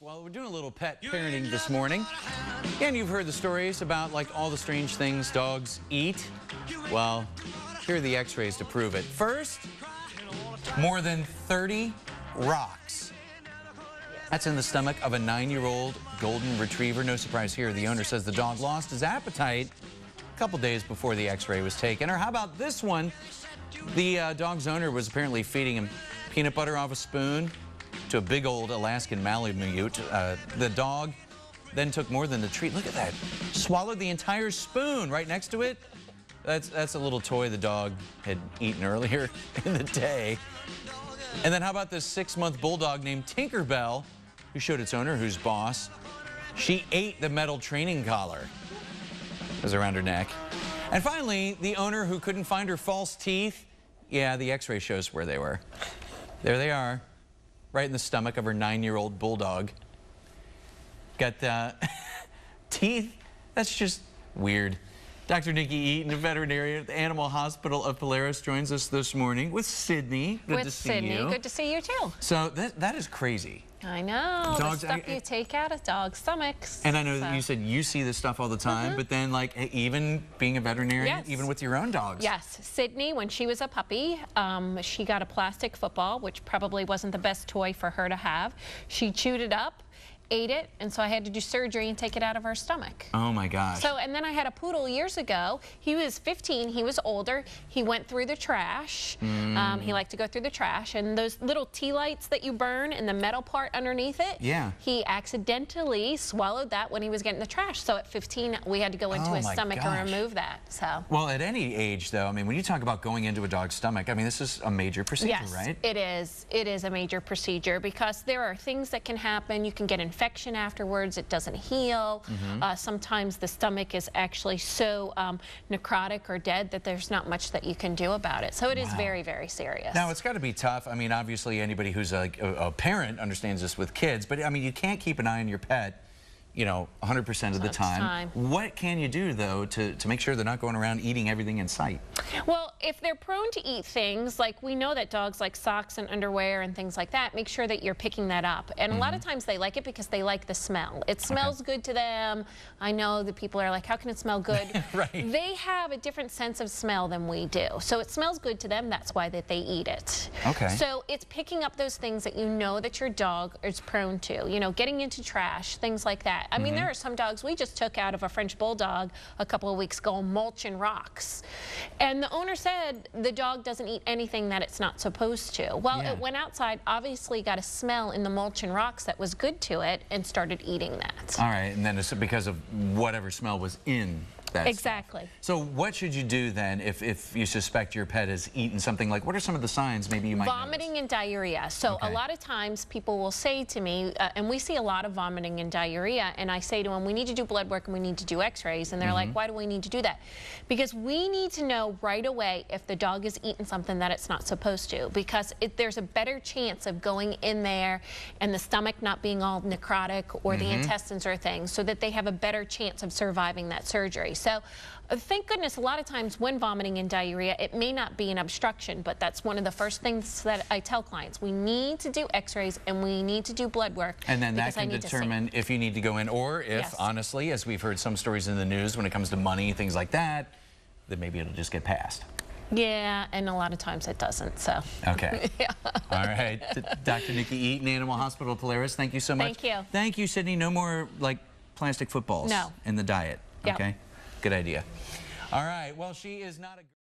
Well, we're doing a little pet parenting this morning, and you've heard the stories about like all the strange things dogs eat. Well, here are the x-rays to prove it. First, more than 30 rocks. That's in the stomach of a 9-year-old golden retriever. No surprise here. The owner says the dog lost his appetite a couple days before the x-ray was taken. Or how about this one? The dog's owner was apparently feeding him peanut butter off a spoon to a big old Alaskan Malamute. The dog then took more than the treat. Look at that. Swallowed the entire spoon right next to it. That's a little toy the dog had eaten earlier in the day. And then how about this 6-month bulldog named Tinkerbell, who showed its owner, who's boss. She ate the metal training collar. It was around her neck. And finally, the owner who couldn't find her false teeth. Yeah, the x-ray shows where they were. There they are, right in the stomach of her 9-year-old bulldog. Got teeth. That's just weird. Dr. Nikki Eaton, a veterinarian at the Animal Hospital of Polaris, joins us this morning with Sydney. Good to see you. Good to see you too. So that is crazy. I know, dogs, the stuff you take out of dogs' stomachs. And I know that you said you see this stuff all the time, but then like even being a veterinarian, even with your own dogs. Yes, Sydney, when she was a puppy, she got a plastic football, which probably wasn't the best toy for her to have. She chewed it up, ate it, and so I had to do surgery and take it out of her stomach. Oh my gosh. So, and then I had a poodle years ago. He was 15, he was older. He went through the trash. He liked to go through the trash, and those little tea lights that you burn and the metal part underneath it, he accidentally swallowed that when he was getting the trash. So at 15, we had to go into his stomach and remove that. So. Well, at any age though, I mean, when you talk about going into a dog's stomach, I mean, this is a major procedure, right? It is. It is a major procedure because there are things that can happen. You can get infection afterwards. It doesn't heal. Sometimes the stomach is actually so necrotic or dead that there's not much that you can do about it. So it is very, very serious. Now, it's got to be tough. I mean, obviously, anybody who's like a parent understands this with kids, but I mean, you can't keep an eye on your pet, you know, 100% of the time. What can you do, though, to make sure they're not going around eating everything in sight? Well, if they're prone to eat things, like we know that dogs like socks and underwear and things like that, make sure that you're picking that up. And a lot of times they like it because they like the smell. It smells good to them. I know that people are like, how can it smell good? They have a different sense of smell than we do. So it smells good to them. That's why that they eat it. So it's picking up those things that you know that your dog is prone to. You know, getting into trash, things like that. I mean, there are some dogs we just took out of a French bulldog a couple of weeks ago, mulch and rocks. And the owner said the dog doesn't eat anything that it's not supposed to. Well, it went outside, obviously got a smell in the mulch and rocks that was good to it, and started eating that. All right, and then it's because of whatever smell was in that stuff. So what should you do then if you suspect your pet has eaten something? Like, what are some of the signs maybe you might Vomiting and diarrhea. So a lot of times people will say to me, and we see a lot of vomiting and diarrhea, and I say to them, we need to do blood work and we need to do x-rays, and they're like, why do we need to do that? Because we need to know right away if the dog has eaten something that it's not supposed to, because there's a better chance of going in there and the stomach not being all necrotic or the intestines or things, so that they have a better chance of surviving that surgery. So thank goodness a lot of times when vomiting and diarrhea, it may not be an obstruction, but that's one of the first things that I tell clients. We need to do x-rays and we need to do blood work. And then that can determine if you need to go in, or if, honestly, as we've heard some stories in the news when it comes to money, things like that, then maybe it'll just get passed. Yeah, and a lot of times it doesn't, so. Okay. All right. Dr. Nikki Eaton, Animal Hospital Polaris, thank you so much. Thank you. Thank you, Sydney. No more, like, plastic footballs in the diet. Okay? Good idea. All right. Well, she is not a...